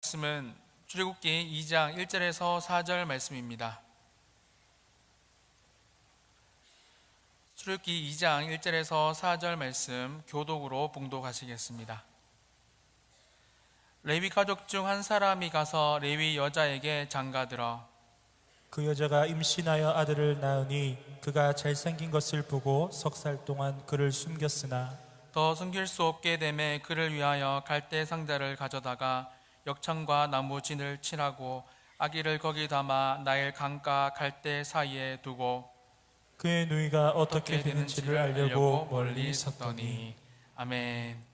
말씀은 출애굽기 2장 1절에서 4절 말씀입니다. 출애굽기 2장 1절에서 4절 말씀 교독으로 봉독하시겠습니다. 레위 가족 중 한 사람이 가서 레위 여자에게 장가들어 그 여자가 임신하여 아들을 낳으니 그가 잘생긴 것을 보고 석 살 동안 그를 숨겼으나 더 숨길 수 없게 되매 그를 위하여 갈대 상자를 가져다가 역청과 나무 진을 칠하고 아기를 거기 담아 나일 강가 갈대 사이에 두고 그의 누이가 어떻게 되는지를 알려고 멀리 섰더니. 아멘.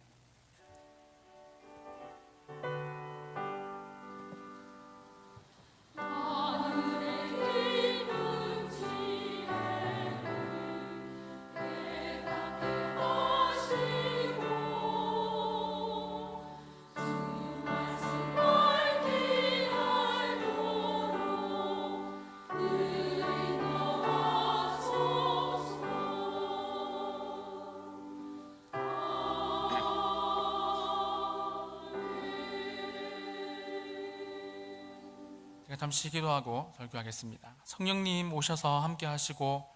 잠시 기도하고 설교하겠습니다. 성령님 오셔서 함께 하시고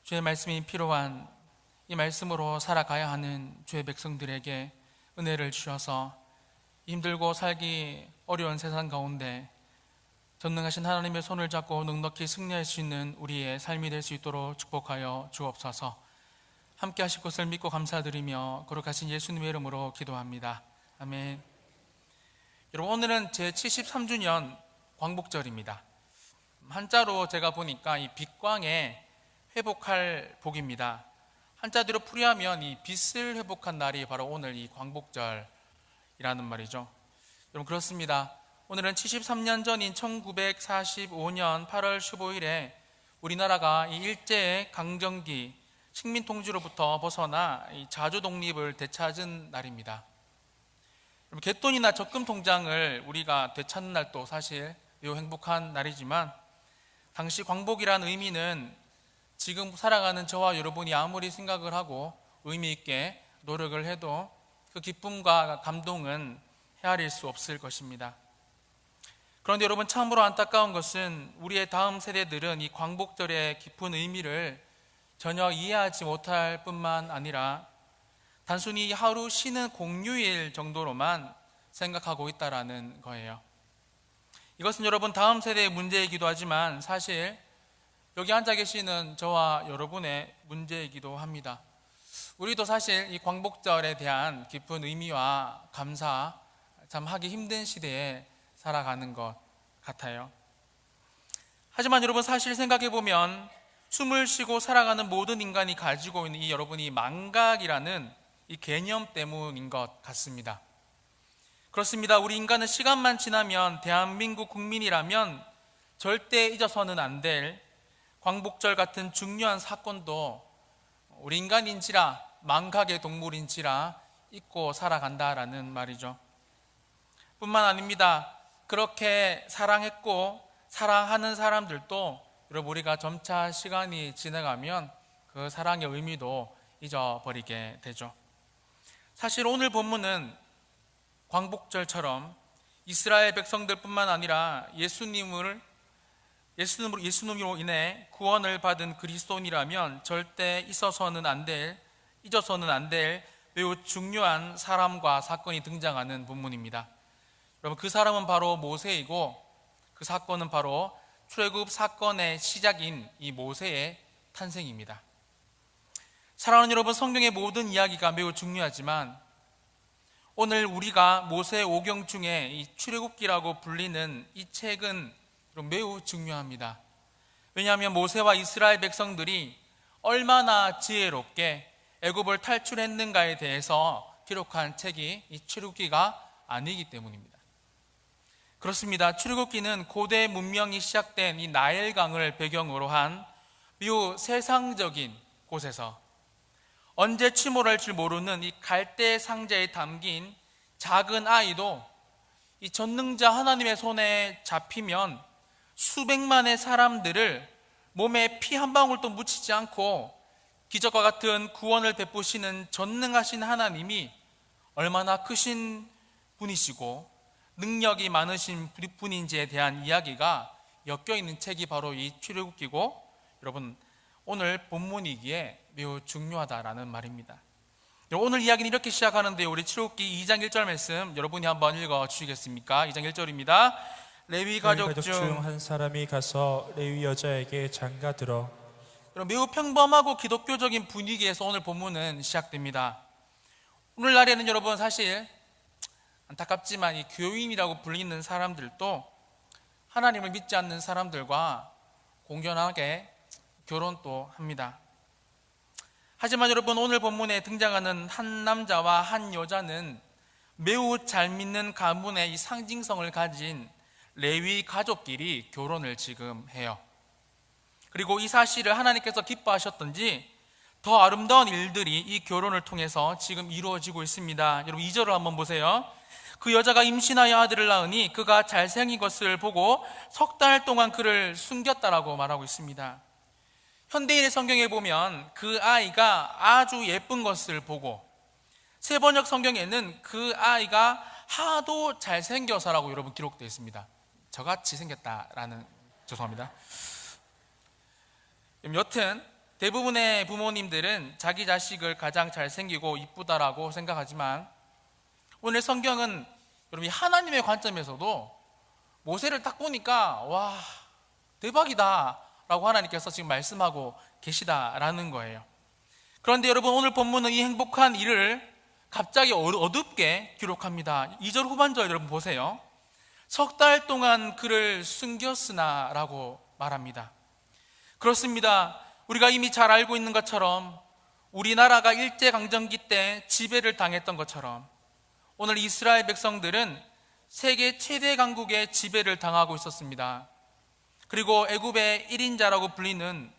주의 말씀이 필요한 이 말씀으로 살아가야 하는 주의 백성들에게 은혜를 주셔서 힘들고 살기 어려운 세상 가운데 전능하신 하나님의 손을 잡고 넉넉히 승리할 수 있는 우리의 삶이 될 수 있도록 축복하여 주옵소서. 함께 하실 것을 믿고 감사드리며 거룩하신 예수님의 이름으로 기도합니다. 아멘. 여러분, 오늘은 제73주년 광복절입니다. 한자로 제가 보니까 이 빛광의 회복할 복입니다. 한자대로 풀이하면 이 빛을 회복한 날이 바로 오늘 이 광복절이라는 말이죠. 여러분, 그렇습니다. 오늘은 73년 전인 1945년 8월 15일에 우리나라가 이 일제 강점기 식민 통치로부터 벗어나 이 자주 독립을 되찾은 날입니다. 여러분, 갯돈이나 적금 통장을 우리가 되찾는 날도 사실 매우 행복한 날이지만 당시 광복이란 의미는 지금 살아가는 저와 여러분이 아무리 생각을 하고 의미 있게 노력을 해도 그 기쁨과 감동은 헤아릴 수 없을 것입니다. 그런데 여러분, 참으로 안타까운 것은 우리의 다음 세대들은 이 광복절의 깊은 의미를 전혀 이해하지 못할 뿐만 아니라 단순히 하루 쉬는 공휴일 정도로만 생각하고 있다라는 거예요. 이것은 여러분 다음 세대의 문제이기도 하지만 사실 여기 앉아 계시는 저와 여러분의 문제이기도 합니다. 우리도 사실 이 광복절에 대한 깊은 의미와 감사 참 하기 힘든 시대에 살아가는 것 같아요. 하지만 여러분, 사실 생각해보면 숨을 쉬고 살아가는 모든 인간이 가지고 있는 이 여러분이 망각이라는 이 개념 때문인 것 같습니다. 그렇습니다. 우리 인간은 시간만 지나면 대한민국 국민이라면 절대 잊어서는 안 될 광복절 같은 중요한 사건도 우리 인간인지라 망각의 동물인지라 잊고 살아간다라는 말이죠. 뿐만 아닙니다. 그렇게 사랑했고 사랑하는 사람들도 여러분, 우리가 점차 시간이 지나가면 그 사랑의 의미도 잊어버리게 되죠. 사실 오늘 본문은 광복절처럼 이스라엘 백성들뿐만 아니라 예수님으로 인해 구원을 받은 그리스도인이라면 절대 잊어서는 안 될 매우 중요한 사람과 사건이 등장하는 본문입니다. 여러분, 그 사람은 바로 모세이고 그 사건은 바로 출애굽 사건의 시작인 이 모세의 탄생입니다. 사랑하는 여러분, 성경의 모든 이야기가 매우 중요하지만 오늘 우리가 모세 오경 중에 이 출애굽기라고 불리는 이 책은 매우 중요합니다. 왜냐하면 모세와 이스라엘 백성들이 얼마나 지혜롭게 애굽을 탈출했는가에 대해서 기록한 책이 이 출애굽기가 아니기 때문입니다. 그렇습니다. 출애굽기는 고대 문명이 시작된 이 나일강을 배경으로 한 매우 세상적인 곳에서 언제 침몰할 줄 모르는 이 갈대 상자에 담긴 작은 아이도 이 전능자 하나님의 손에 잡히면 수백만의 사람들을 몸에 피 한 방울도 묻히지 않고 기적과 같은 구원을 베푸시는 전능하신 하나님이 얼마나 크신 분이시고 능력이 많으신 분인지에 대한 이야기가 엮여 있는 책이 바로 이 출애굽기고, 여러분 오늘 본문이기에 매우 중요하다라는 말입니다. 오늘 이야기는 이렇게 시작하는데요. 우리 출애굽기 2장 1절 말씀 여러분이 한번 읽어 주시겠습니까? 2장 1절입니다. 레위 가족 중 한 사람이 가서 레위 여자에게 장가들어. 매우 평범하고 기독교적인 분위기에서 오늘 본문은 시작됩니다. 오늘날에는 여러분 사실 안타깝지만 이 교인이라고 불리는 사람들도 하나님을 믿지 않는 사람들과 공견하게 결혼도 합니다. 하지만 여러분 오늘 본문에 등장하는 한 남자와 한 여자는 매우 잘 믿는 가문의 이 상징성을 가진 레위 가족끼리 결혼을 지금 해요. 그리고 이 사실을 하나님께서 기뻐하셨던지 더 아름다운 일들이 이 결혼을 통해서 지금 이루어지고 있습니다. 여러분 2절을 한번 보세요. 그 여자가 임신하여 아들을 낳으니 그가 잘생긴 것을 보고 석 달 동안 그를 숨겼다라고 말하고 있습니다. 현대인의 성경에 보면 그 아이가 아주 예쁜 것을 보고, 세번역 성경에는 그 아이가 하도 잘생겨서라고 여러분 기록되어 있습니다. 저같이 생겼다라는, 죄송합니다. 여튼 대부분의 부모님들은 자기 자식을 가장 잘생기고 이쁘다라고 생각하지만 오늘 성경은 여러분 하나님의 관점에서도 모세를 딱 보니까 와 대박이다 라고 하나님께서 지금 말씀하고 계시다라는 거예요. 그런데 여러분 오늘 본문은 이 행복한 일을 갑자기 어둡게 기록합니다. 2절 후반절 여러분 보세요. 석 달 동안 그를 숨겼으나 라고 말합니다. 그렇습니다. 우리가 이미 잘 알고 있는 것처럼 우리나라가 일제강점기 때 지배를 당했던 것처럼 오늘 이스라엘 백성들은 세계 최대 강국의 지배를 당하고 있었습니다. 그리고 애굽의 1인자라고 불리는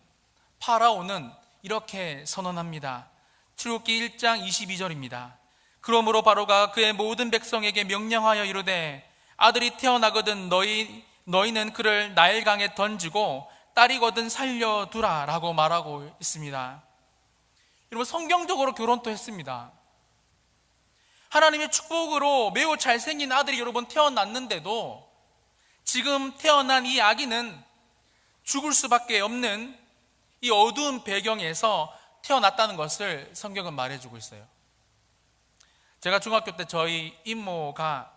파라오는 이렇게 선언합니다. 출애굽기 1장 22절입니다. 그러므로 바로가 그의 모든 백성에게 명령하여 이르되 아들이 태어나거든 너희는 그를 나일강에 던지고 딸이거든 살려두라 라고 말하고 있습니다. 여러분 성경적으로 결혼도 했습니다. 하나님의 축복으로 매우 잘생긴 아들이 여러분 태어났는데도 지금 태어난 이 아기는 죽을 수밖에 없는 이 어두운 배경에서 태어났다는 것을 성경은 말해주고 있어요. 제가 중학교 때 저희 이모가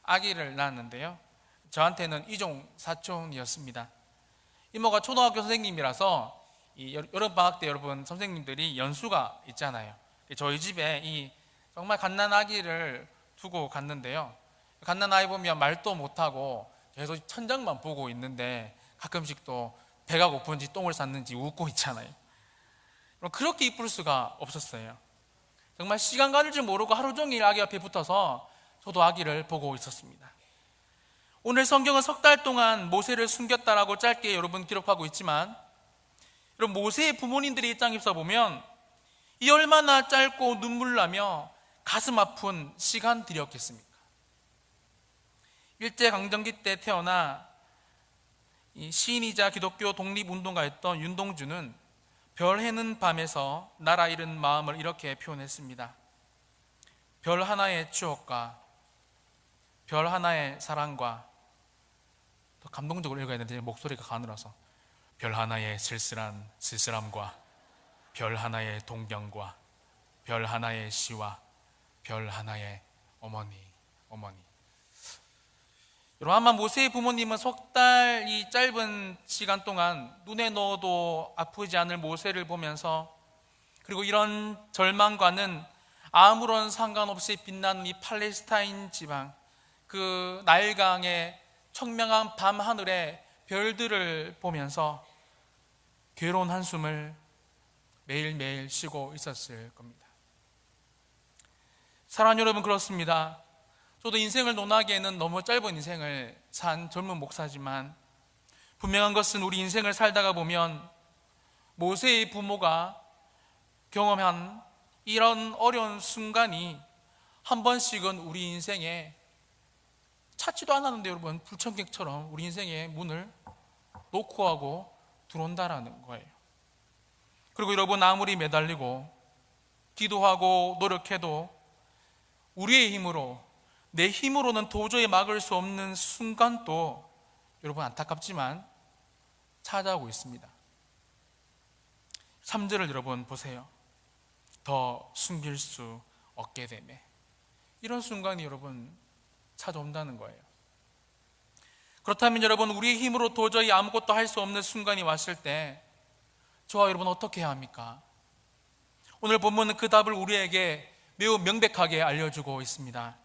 아기를 낳았는데요, 저한테는 이종 사촌이었습니다. 이모가 초등학교 선생님이라서 이 여름방학 때 여러분 선생님들이 연수가 있잖아요. 저희 집에 이 정말 갓난 아기를 두고 갔는데요, 갓난 아이 보면 말도 못하고 계속 천장만 보고 있는데 가끔씩 또 배가 고픈지 똥을 쌌는지 웃고 있잖아요. 그렇게 이쁠 수가 없었어요. 정말 시간 가는 줄 모르고 하루 종일 아기 앞에 붙어서 저도 아기를 보고 있었습니다. 오늘 성경은 석 달 동안 모세를 숨겼다라고 짧게 여러분 기록하고 있지만 여러분 모세의 부모님들의 입장에서 보면 이 얼마나 짧고 눈물 나며 가슴 아픈 시간들이었겠습니까? 일제강점기 때 태어나 시인이자 기독교 독립운동가였던 윤동주는 별 해는 밤에서 나라 잃은 마음을 이렇게 표현했습니다. 별 하나의 추억과 별 하나의 사랑과, 더 감동적으로 읽어야 되는데 목소리가 가늘어서, 별 하나의 쓸쓸한 쓸쓸함과 별 하나의 동경과 별 하나의 시와 별 하나의 어머니. 여러분 아마 모세의 부모님은 석 달 이 짧은 시간 동안 눈에 넣어도 아프지 않을 모세를 보면서, 그리고 이런 절망과는 아무런 상관없이 빛나는 이 팔레스타인 지방, 그 나일강의 청명한 밤 하늘의 별들을 보면서 괴로운 한숨을 매일매일 쉬고 있었을 겁니다. 사랑하는 여러분, 그렇습니다. 저도 인생을 논하기에는 너무 짧은 인생을 산 젊은 목사지만 분명한 것은 우리 인생을 살다가 보면 모세의 부모가 경험한 이런 어려운 순간이 한 번씩은 우리 인생에 찾지도 않았는데 여러분 불청객처럼 우리 인생의 문을 놓고 하고 들어온다라는 거예요. 그리고 여러분 아무리 매달리고 기도하고 노력해도 우리의 힘으로 내 힘으로는 도저히 막을 수 없는 순간도 여러분 안타깝지만 찾아오고 있습니다. 3절을 여러분 보세요. 더 숨길 수 없게 되매. 이런 순간이 여러분 찾아온다는 거예요. 그렇다면 여러분, 우리의 힘으로 도저히 아무것도 할 수 없는 순간이 왔을 때 저와 여러분 어떻게 해야 합니까? 오늘 본문은 그 답을 우리에게 매우 명백하게 알려주고 있습니다.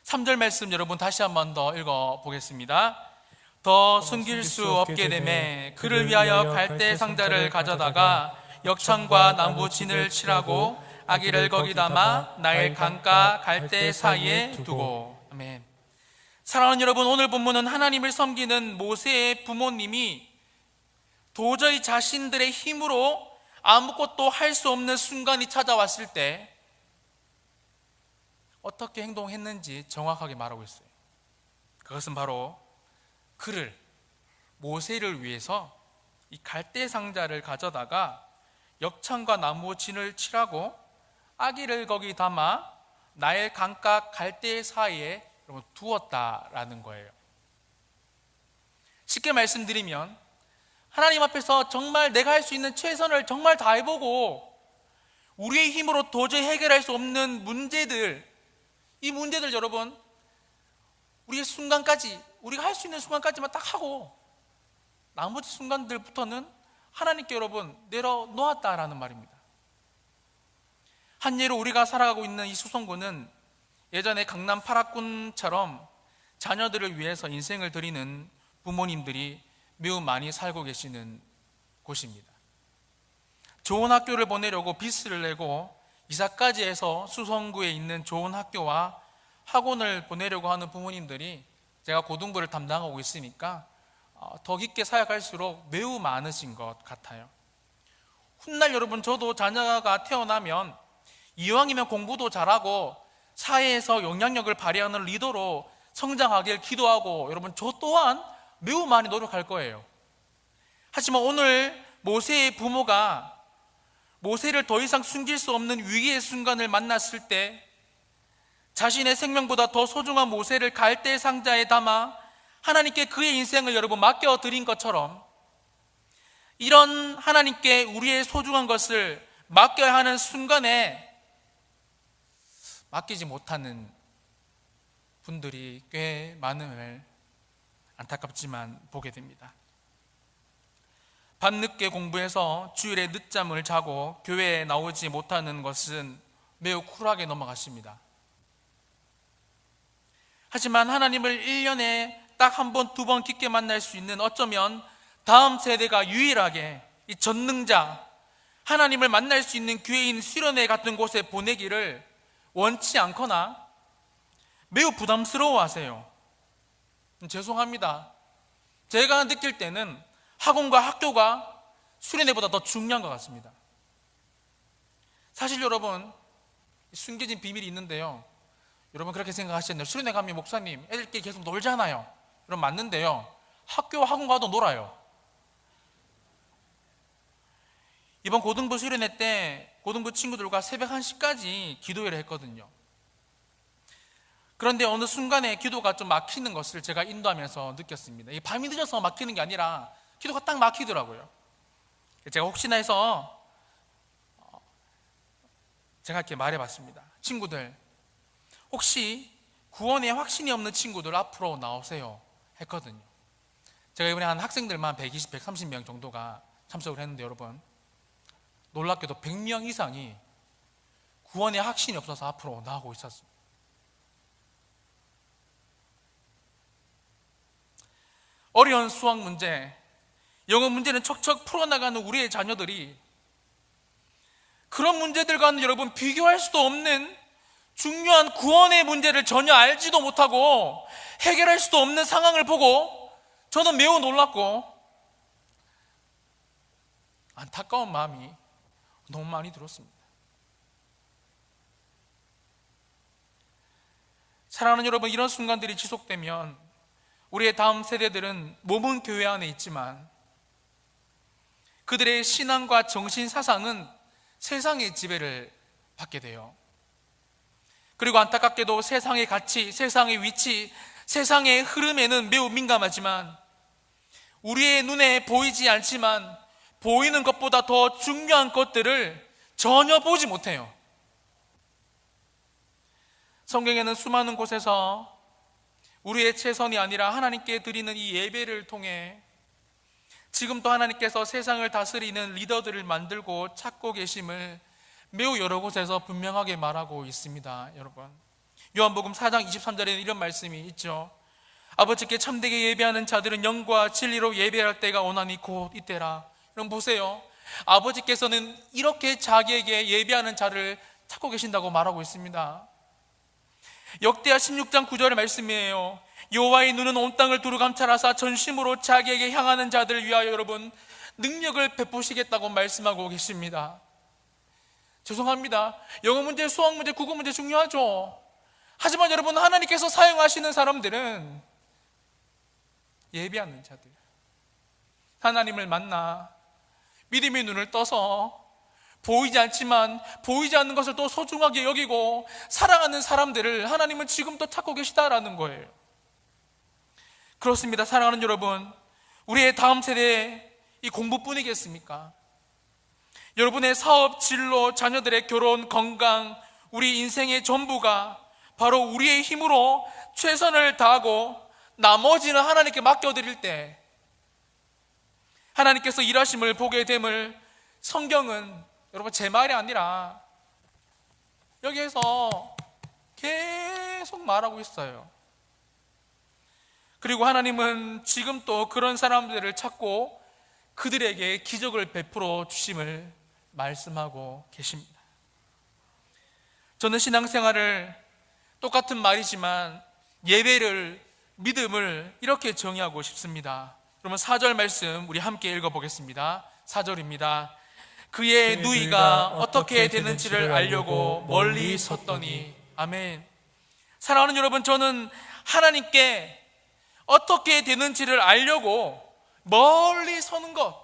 3절 말씀 여러분 다시 한 번 더 읽어보겠습니다. 더 숨길 수 없게 되매 그를 위하여 갈대 상자를 가져다가 역창과 나무 진을 칠하고 아기를 거기 담아 나일 강가 갈대 사이에 두고. 아멘. 사랑하는 여러분, 오늘 본문은 하나님을 섬기는 모세의 부모님이 도저히 자신들의 힘으로 아무것도 할 수 없는 순간이 찾아왔을 때 어떻게 행동했는지 정확하게 말하고 있어요. 그것은 바로 그를, 모세를 위해서 이 갈대 상자를 가져다가 역창과 나무 진을 칠하고 아기를 거기 담아 나일 강가 갈대 사이에 두었다라는 거예요. 쉽게 말씀드리면 하나님 앞에서 정말 내가 할 수 있는 최선을 정말 다해보고 우리의 힘으로 도저히 해결할 수 없는 문제들, 이 문제들 여러분, 우리의 순간까지, 우리가 할 수 있는 순간까지만 딱 하고 나머지 순간들부터는 하나님께 여러분 내려놓았다라는 말입니다. 한 예로 우리가 살아가고 있는 이 수성구는 예전에 강남 파락군처럼 자녀들을 위해서 인생을 드리는 부모님들이 매우 많이 살고 계시는 곳입니다. 좋은 학교를 보내려고 빚을 내고 이사까지 해서 수성구에 있는 좋은 학교와 학원을 보내려고 하는 부모님들이 제가 고등부를 담당하고 있으니까 더 깊게 사역할수록 매우 많으신 것 같아요. 훗날 여러분, 저도 자녀가 태어나면 이왕이면 공부도 잘하고 사회에서 영향력을 발휘하는 리더로 성장하길 기도하고 여러분, 저 또한 매우 많이 노력할 거예요. 하지만 오늘 모세의 부모가 모세를 더 이상 숨길 수 없는 위기의 순간을 만났을 때 자신의 생명보다 더 소중한 모세를 갈대 상자에 담아 하나님께 그의 인생을 여러분 맡겨드린 것처럼 이런 하나님께 우리의 소중한 것을 맡겨야 하는 순간에 맡기지 못하는 분들이 꽤 많음을 안타깝지만 보게 됩니다. 밤늦게 공부해서 주일에 늦잠을 자고 교회에 나오지 못하는 것은 매우 쿨하게 넘어가십니다. 하지만 하나님을 1년에 딱 한 번, 두 번 깊게 만날 수 있는, 어쩌면 다음 세대가 유일하게 이 전능자 하나님을 만날 수 있는 교회인 수련회 같은 곳에 보내기를 원치 않거나 매우 부담스러워 하세요. 죄송합니다. 제가 느낄 때는 학원과 학교가 수련회보다 더 중요한 것 같습니다. 사실 여러분, 숨겨진 비밀이 있는데요, 여러분 그렇게 생각하시잖아요. 수련회 가면 목사님 애들끼리 계속 놀잖아요. 여러분 맞는데요, 학교와 학원 가도 놀아요. 이번 고등부 수련회 때 고등부 친구들과 새벽 1시까지 기도회를 했거든요. 그런데 어느 순간에 기도가 좀 막히는 것을 제가 인도하면서 느꼈습니다. 이게 밤이 늦어서 막히는 게 아니라 기도가 딱 막히더라고요. 제가 혹시나 해서 제가 이렇게 말해봤습니다. 친구들, 혹시 구원에 확신이 없는 친구들 앞으로 나오세요 했거든요. 제가 이번에 한 학생들만 120, 130명 정도가 참석을 했는데 여러분, 놀랍게도 100명 이상이 구원에 확신이 없어서 앞으로 나오고 있었습니다. 어려운 수학 문제, 영어 문제는 척척 풀어나가는 우리의 자녀들이 그런 문제들과는 여러분 비교할 수도 없는 중요한 구원의 문제를 전혀 알지도 못하고 해결할 수도 없는 상황을 보고 저는 매우 놀랐고 안타까운 마음이 너무 많이 들었습니다. 사랑하는 여러분, 이런 순간들이 지속되면 우리의 다음 세대들은 몸은 교회 안에 있지만 그들의 신앙과 정신 사상은 세상의 지배를 받게 돼요. 그리고 안타깝게도 세상의 가치, 세상의 위치, 세상의 흐름에는 매우 민감하지만 우리의 눈에 보이지 않지만 보이는 것보다 더 중요한 것들을 전혀 보지 못해요. 성경에는 수많은 곳에서 우리의 최선이 아니라 하나님께 드리는 이 예배를 통해 지금도 하나님께서 세상을 다스리는 리더들을 만들고 찾고 계심을 매우 여러 곳에서 분명하게 말하고 있습니다. 여러분, 요한복음 4장 23절에는 이런 말씀이 있죠. 아버지께 참되게 예배하는 자들은 영과 진리로 예배할 때가 오나니 곧 이때라. 여러분 보세요, 아버지께서는 이렇게 자기에게 예배하는 자를 찾고 계신다고 말하고 있습니다. 역대하 16장 9절의 말씀이에요. 여호와의 눈은 온 땅을 두루 감찰하사 전심으로 자기에게 향하는 자들을 위하여 여러분 능력을 베푸시겠다고 말씀하고 계십니다. 죄송합니다, 영어 문제, 수학 문제, 국어 문제 중요하죠. 하지만 여러분, 하나님께서 사용하시는 사람들은 예배하는 자들, 하나님을 만나 믿음의 눈을 떠서 보이지 않지만 보이지 않는 것을 또 소중하게 여기고 사랑하는 사람들을 하나님은 지금도 찾고 계시다라는 거예요. 그렇습니다. 사랑하는 여러분, 우리의 다음 세대의 이 공부뿐이겠습니까? 여러분의 사업, 진로, 자녀들의 결혼, 건강, 우리 인생의 전부가 바로 우리의 힘으로 최선을 다하고 나머지는 하나님께 맡겨드릴 때 하나님께서 일하심을 보게 됨을 성경은 여러분 제 말이 아니라 여기에서 계속 말하고 있어요. 그리고 하나님은 지금 또 그런 사람들을 찾고 그들에게 기적을 베풀어 주심을 말씀하고 계십니다. 저는 신앙생활을 똑같은 말이지만 예배를, 믿음을 이렇게 정의하고 싶습니다. 그러면 4절 말씀 우리 함께 읽어보겠습니다. 4절입니다. 그의 누이가 어떻게 되는지를 알려고 멀리 섰더니. 아멘. 사랑하는 여러분, 저는 하나님께 어떻게 되는지를 알려고 멀리 서는 것,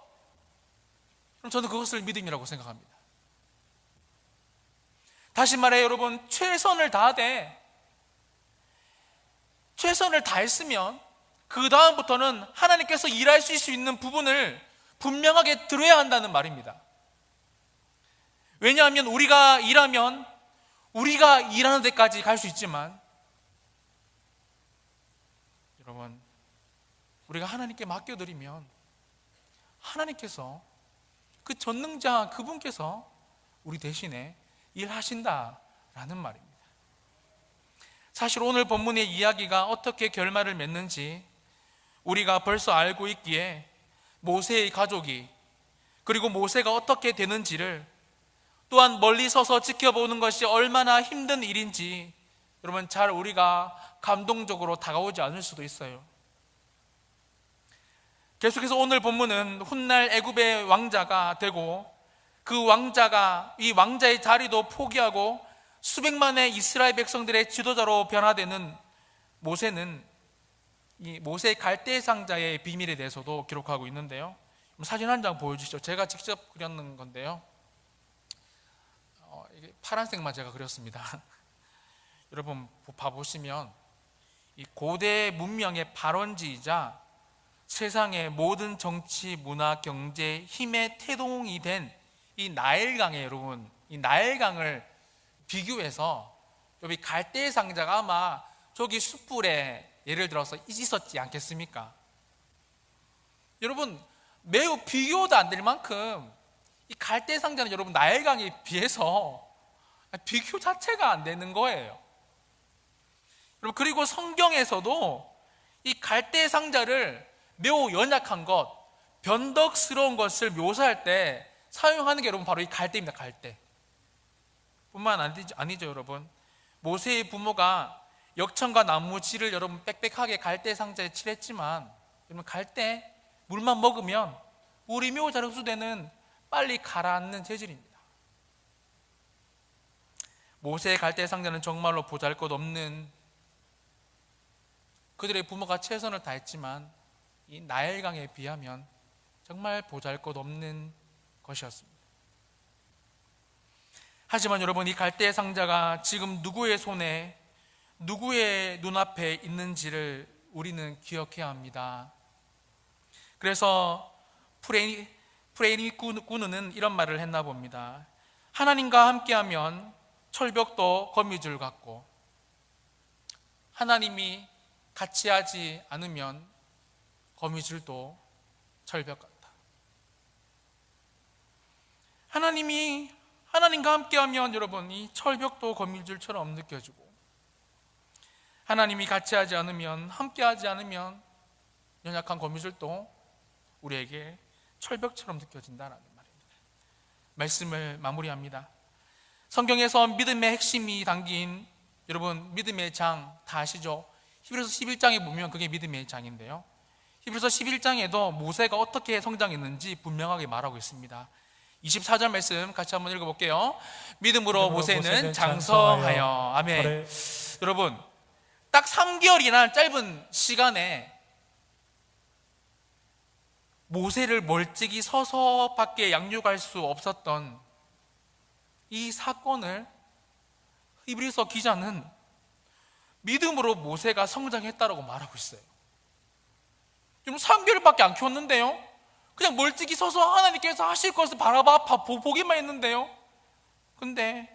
그럼 저는 그것을 믿음이라고 생각합니다. 다시 말해 여러분, 최선을 다하되 최선을 다했으면 그 다음부터는 하나님께서 일하실 수 있는 부분을 분명하게 들어야 한다는 말입니다. 왜냐하면 우리가 일하면 우리가 일하는 데까지 갈 수 있지만 여러분, 우리가 하나님께 맡겨드리면 하나님께서 그 전능자 그분께서 우리 대신에 일하신다라는 말입니다. 사실 오늘 본문의 이야기가 어떻게 결말을 맺는지 우리가 벌써 알고 있기에 모세의 가족이, 그리고 모세가 어떻게 되는지를 또한 멀리 서서 지켜보는 것이 얼마나 힘든 일인지 여러분 잘 우리가 감동적으로 다가오지 않을 수도 있어요. 계속해서 오늘 본문은 훗날 애굽의 왕자가 되고 그 왕자가 이 왕자의 자리도 포기하고 수백만의 이스라엘 백성들의 지도자로 변화되는 모세는 이 모세의 갈대 상자의 비밀에 대해서도 기록하고 있는데요. 사진 한 장 보여주시죠. 제가 직접 그렸는 건데요. 이게 파란색만 제가 그렸습니다. 여러분 봐보시면 이 고대 문명의 발원지이자 세상의 모든 정치, 문화, 경제, 힘의 태동이 된 이 나일강에 여러분, 이 나일강을 비교해서 여기 갈대 상자가 아마 저기 숯불에 예를 들어서 있었지 않겠습니까? 여러분 매우 비교도 안 될 만큼 이 갈대 상자는 여러분 나일강에 비해서 비교 자체가 안 되는 거예요. 여러분 그리고 성경에서도 이 갈대 상자를 매우 연약한 것, 변덕스러운 것을 묘사할 때 사용하는 게 여러분 바로 이 갈대입니다. 갈대 뿐만 아니죠. 여러분 모세의 부모가 역청과 나무지를 여러분 빽빽하게 갈대 상자에 칠했지만 여러분 갈대 물만 먹으면 우리 묘잘 흡수되는 빨리 가라앉는 재질입니다. 모세의 갈대 상자는 정말로 보잘것없는, 그들의 부모가 최선을 다했지만 이 나일강에 비하면 정말 보잘것없는 것이었습니다. 하지만 여러분, 이 갈대의 상자가 지금 누구의 손에, 누구의 눈앞에 있는지를 우리는 기억해야 합니다. 그래서 프레이니쿠누는 이런 말을 했나 봅니다. 하나님과 함께하면 철벽도 거미줄 같고, 하나님이 같이 하지 않으면 거미줄도 철벽 같다. 하나님과 함께하면 여러분, 이 철벽도 거미줄처럼 느껴지고, 하나님이 같이 하지 않으면, 함께하지 않으면 연약한 거미줄도 우리에게 철벽처럼 느껴진다는 말입니다. 말씀을 마무리합니다. 성경에서 믿음의 핵심이 담긴, 여러분, 믿음의 장 다 아시죠? 히브리서 11장에 보면 그게 믿음의 장인데요, 히브리서 11장에도 모세가 어떻게 성장했는지 분명하게 말하고 있습니다. 24절 말씀 같이 한번 읽어볼게요. 믿음으로 모세는 장성하여. 아멘. 그래. 여러분, 딱 3개월이나 짧은 시간에 모세를 멀찍이 서서밖에 양육할 수 없었던 이 사건을 히브리서 기자는 믿음으로 모세가 성장했다라고 말하고 있어요. 좀 3개월밖에 안 키웠는데요, 그냥 멀찍이 서서 하나님께서 하실 것을 보기만 했는데요. 근데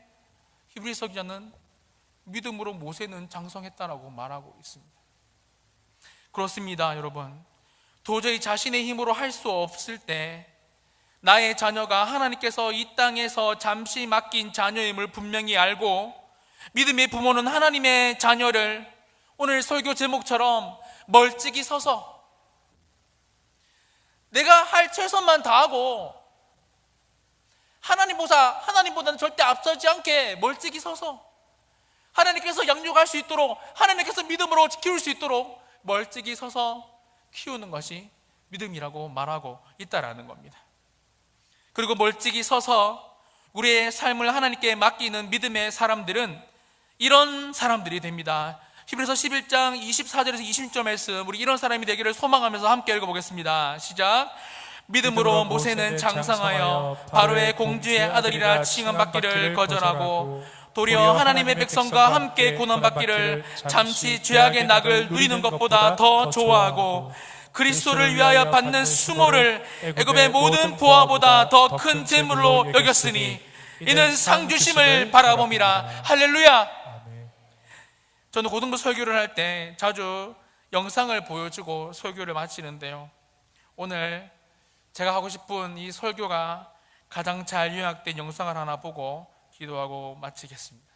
히브리서 기자는 믿음으로 모세는 장성했다라고 말하고 있습니다. 그렇습니다, 여러분. 도저히 자신의 힘으로 할 수 없을 때 나의 자녀가 하나님께서 이 땅에서 잠시 맡긴 자녀임을 분명히 알고, 믿음의 부모는 하나님의 자녀를 오늘 설교 제목처럼 멀찍이 서서 내가 할 최선만 다하고 하나님보다는 절대 앞서지 않게 멀찍이 서서 하나님께서 양육할 수 있도록, 하나님께서 믿음으로 키울 수 있도록 멀찍이 서서 키우는 것이 믿음이라고 말하고 있다라는 겁니다. 그리고 멀찍이 서서 우리의 삶을 하나님께 맡기는 믿음의 사람들은 이런 사람들이 됩니다. 히브리서 11장 24절에서 26절 말씀, 우리 이런 사람이 되기를 소망하면서 함께 읽어보겠습니다. 시작. 믿음으로 모세는 장성하여 바로의 공주의 아들이라 칭함받기를 거절하고 도리어 하나님의 백성과 함께 고난받기를 잠시 죄악의 낙을 누리는 것보다 더 좋아하고 그리스도를 위하여 받는 수모를 애굽의 모든 보화보다 더 큰 재물로 여겼으니 이는 상 주심을 바라봄이라. 할렐루야. 저는 고등부 설교를 할 때 자주 영상을 보여주고 설교를 마치는데요, 오늘 제가 하고 싶은 이 설교가 가장 잘 요약된 영상을 하나 보고 기도하고 마치겠습니다.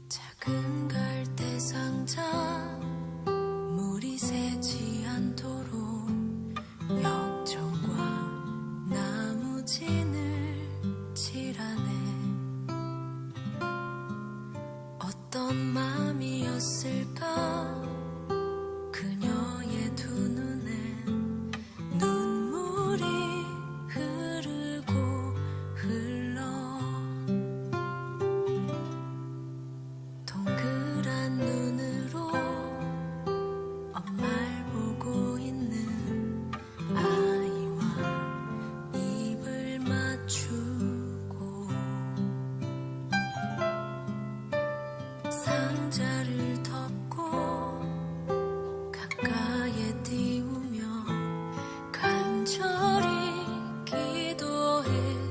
작은 갈대 상자 물이 새지 않도록 역청과 나무진을 칠하네. 어떤 마음이었을까 그녀의 두 눈엔 눈물이 흐르고 흘러 동그란 눈으로 엄마를 보고 있는 아이와 입을 맞추고 상자를 덮고 가까이에 띄우며 간절히 기도했겠지.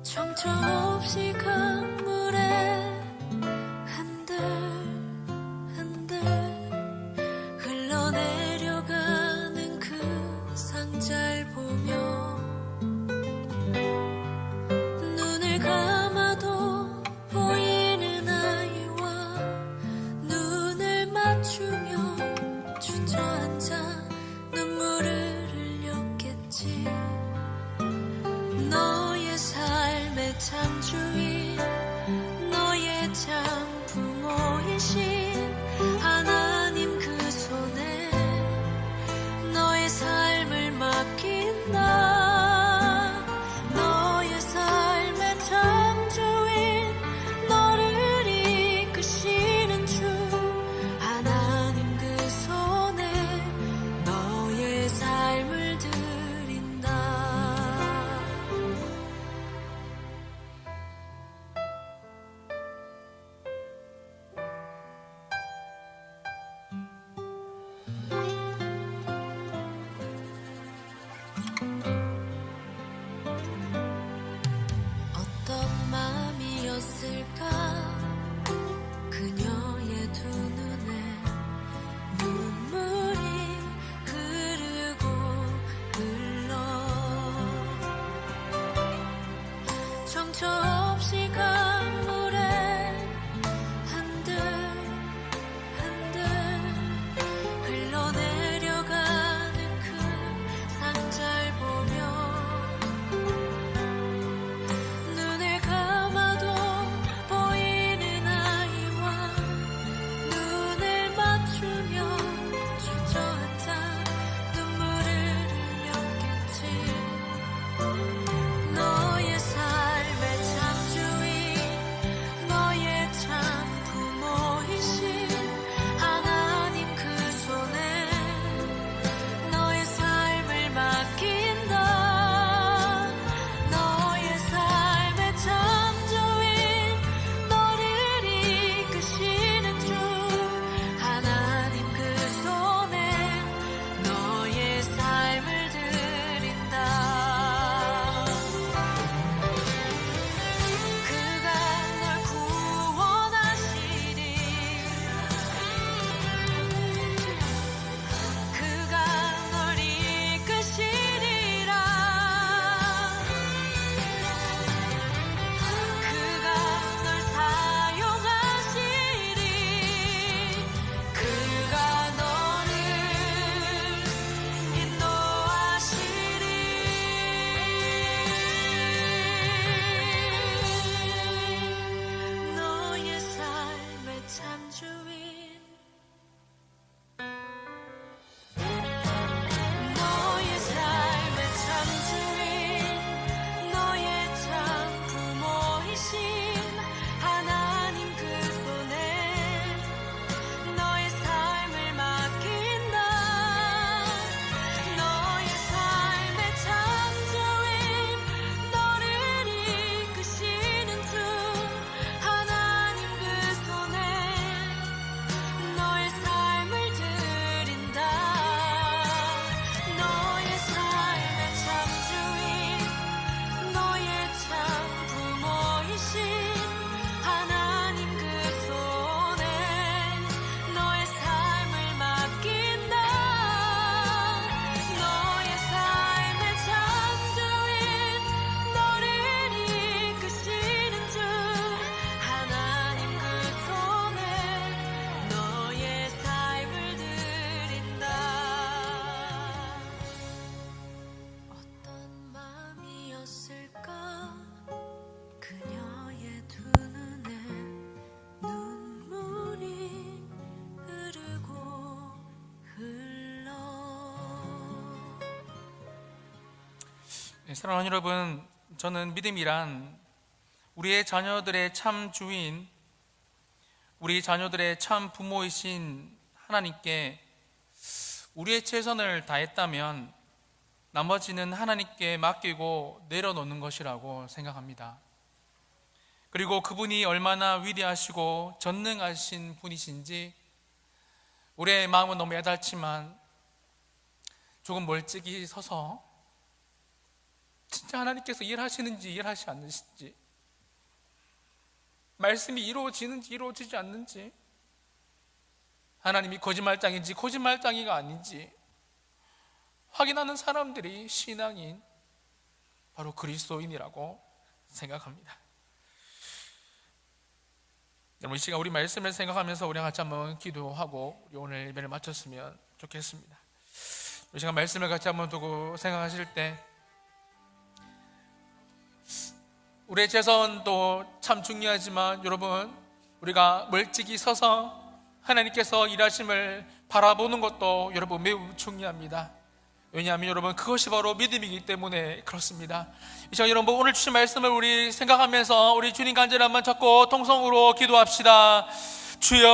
정처 없이 강물에 흔들흔들 흘러내려가는 그 상자를 보며 눈을 감아도 정처 없이 강물에 한들 한들 흘러내려가는 그 상자를 보며 눈을 감아도 보이는 아이와 눈을 맞추며 주저앉아 눈물을 흘렸겠지. 너의 삶의 창조인 너의 참 부모이신 하나님 그 손에 너의 삶을 맡긴다. 너의 삶의 창조인 너를 이끄시는 주 하나님 그 손에 너의 삶을 드린다. 그가 널 구원하시리. 그가 널 이끄시리라. 그가 널 사용하시리. 그가 너를 인도하시리. 너의 삶의 창조인 너의 삶의 창조인 너의 참 부모이신 하나님 그 손에 너의 삶을 맡긴다. 너의 삶의 창조인 너를 이끄시는 주 하나님 그 손에 너의 삶을 드린다. 너의 삶의 창조인 너의 참 부모이신 하나님 그 손에 너의 삶을 맡긴다. 너의 삶의 창조인 너를 이끄시는 주 하나님 그 손에 너의 삶을 드린다. 어떤 마음이었을까 그녀의 두 눈에 눈물이 흐르고 흘러. 네, 사랑하는 여러분, 저는 믿음이란 우리의 자녀들의 참 주인, 우리 자녀들의 참 부모이신 하나님께 우리의 최선을 다했다면 나머지는 하나님께 맡기고 내려놓는 것이라고 생각합니다. 그리고 그분이 얼마나 위대하시고 전능하신 분이신지 우리의 마음은 너무 애달지만 조금 멀찍이 서서 진짜 하나님께서 일하시는지 일하시지 않으신지, 말씀이 이루어지는지 이루어지지 않는지, 하나님이 거짓말장인지 거짓말장이가 아닌지 확인하는 사람들이 신앙인, 바로 그리스도인이라고 생각합니다. 여러분, 이 시간 우리 말씀을 생각하면서 우리 같이 한번 기도하고 우리 오늘 예배를 마쳤으면 좋겠습니다. 이 시간 말씀을 같이 한번 두고 생각하실 때 우리의 최선도 참 중요하지만 여러분, 우리가 멀찍이 서서 하나님께서 일하심을 바라보는 것도 여러분 매우 중요합니다. 왜냐하면 여러분, 그것이 바로 믿음이기 때문에 그렇습니다. 이 시간 여러분, 오늘 주신 말씀을 우리 생각하면서 우리 주님 간절히 한번 잡고 통성으로 기도합시다. 주여